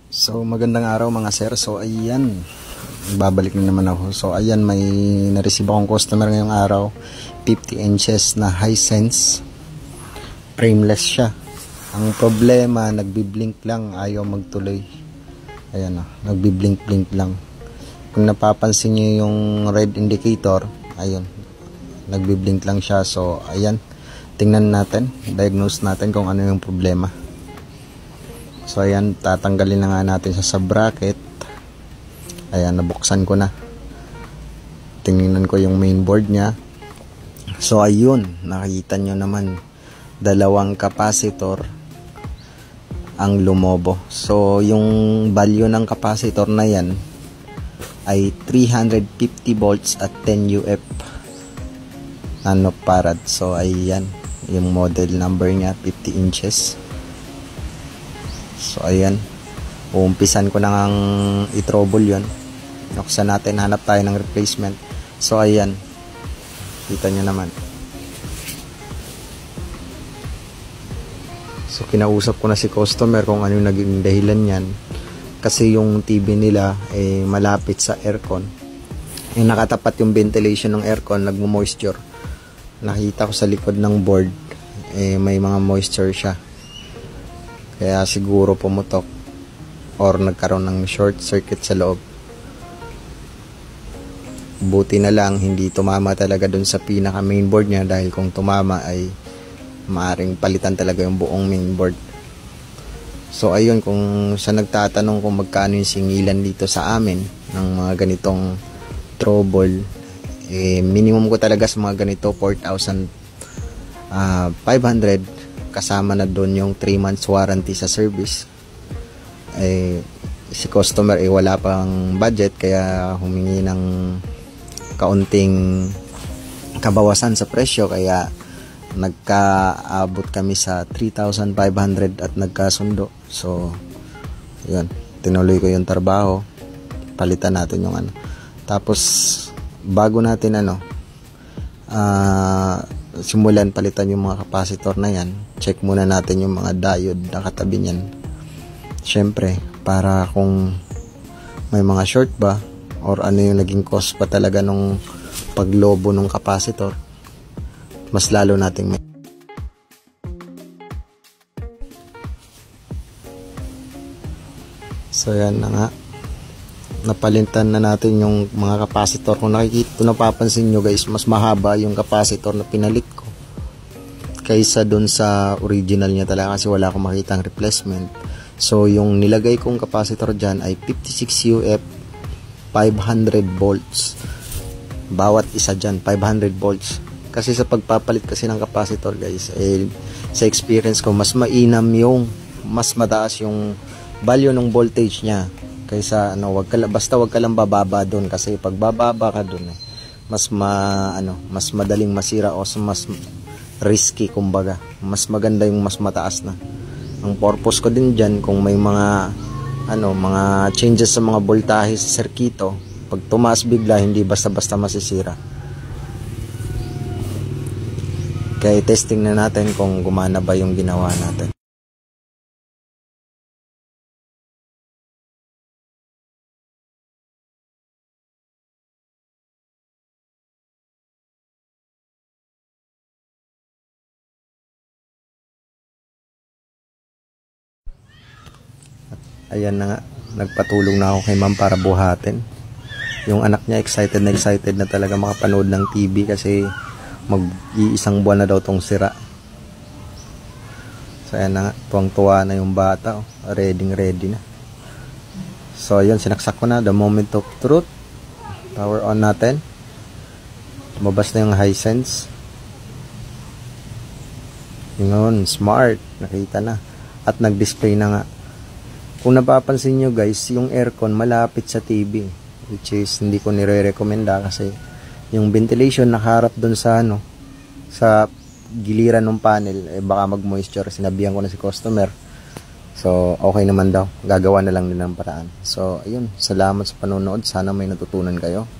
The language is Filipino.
So magandang araw mga sir. So ayan, babalik na naman ako. So ayan, may na-receive akong customer ngayong araw, 50 inches na Hisense, frameless siya. Ang problema, nagbi-blink lang, ayaw magtuloy. Ayan o, nagbi-blink-blink lang. Kung napapansin niyo yung red indicator, ayun, nagbi-blink lang siya. So ayan, tingnan natin, diagnose natin kung ano yung problema. So ayan, tatanggalin na nga natin siya sa bracket. Ayan, nabuksan ko na. Tingnan ko yung mainboard niya. So ayun, nakita nyo naman, dalawang capacitor ang lumobo. So yung value ng capacitor na yan ay 350 volts at 10 UF nanofarad. So ayan, yung model number niya, 50 inches. So ayan, uumpisan ko na ngang i-trouble yun. Nuksan natin, hanap tayo ng replacement. So ayan, kita nyo naman. So kinausap ko na si customer kung ano yung naging dahilan yan. Kasi yung TV nila malapit sa aircon. Yung nakatapat yung ventilation ng aircon, nagmo-moisture. Nakita ko sa likod ng board, may mga moisture siya. Kaya siguro pumutok or nagkaroon ng short circuit sa loob. Buti na lang hindi tumama talaga dun sa pinaka mainboard niya, dahil kung tumama ay maaring palitan talaga yung buong mainboard. So ayun, kung sa nagtatanong kung magkano yung singilan dito sa amin ng mga ganitong trouble, minimum ko talaga sa mga ganito 4,500. Kasama na doon yung 3 months warranty sa service. Si customer wala pang budget, kaya humingi ng kaunting kabawasan sa presyo, kaya nagkaabot kami sa 3,500 at nagkasundo. So yun, tinuloy ko yung trabaho, palitan natin yung ano. Tapos bago natin simulan palitan yung mga capacitor na yan, check muna natin yung mga diode na katabi niyan. Syempre, para kung may mga short ba or ano yung naging cause pa talaga nung paglobo ng capacitor, mas lalo nating may. So yan na nga, napalitan na natin yung mga capacitor. Kung napapansin nyo guys, mas mahaba yung capacitor na pinalit ko kaysa dun sa original niya talaga, kasi wala akong makitang replacement. So yung nilagay kong capacitor dyan ay 56 UF 500 volts. Bawat isa dyan 500 volts. Kasi sa pagpapalit kasi ng capacitor guys, sa experience ko, mas mainam yung mas mataas yung value ng voltage niya kaysa basta wag ka lang bababa doon, kasi pag bababa ka doon mas madaling masira o mas risky, kumbaga. Mas maganda yung mas mataas na. Ang purpose ko din diyan, kung may mga mga changes sa mga voltahe sa serkito, pag tumaas bigla, hindi basta-basta masisira. Kaya testing na natin kung gumana ba yung ginawa natin. Ayan na nga, nagpatulong na ako kay ma'am para buhatin. Yung anak niya excited na talaga makapanood ng TV, kasi mag-iisang buwan na daw tong sira. So ayan na nga, tuwang-tuwa na yung bata, ready na. So ayun, sinaksak ko na, the moment of truth. Power on natin. Lumabas na yung Hisense. Yun, smart, nakita na. At nag-display na nga. Kung napapansin nyo guys, yung aircon malapit sa TV, which is hindi ko nire-recommenda, kasi yung ventilation nakaharap dun sa sa giliran ng panel, baka mag-moisture. Sinabihan ko na si customer. So okay naman daw, gagawa na lang din ng paraan. So ayun, salamat sa panonood, sana may natutunan kayo.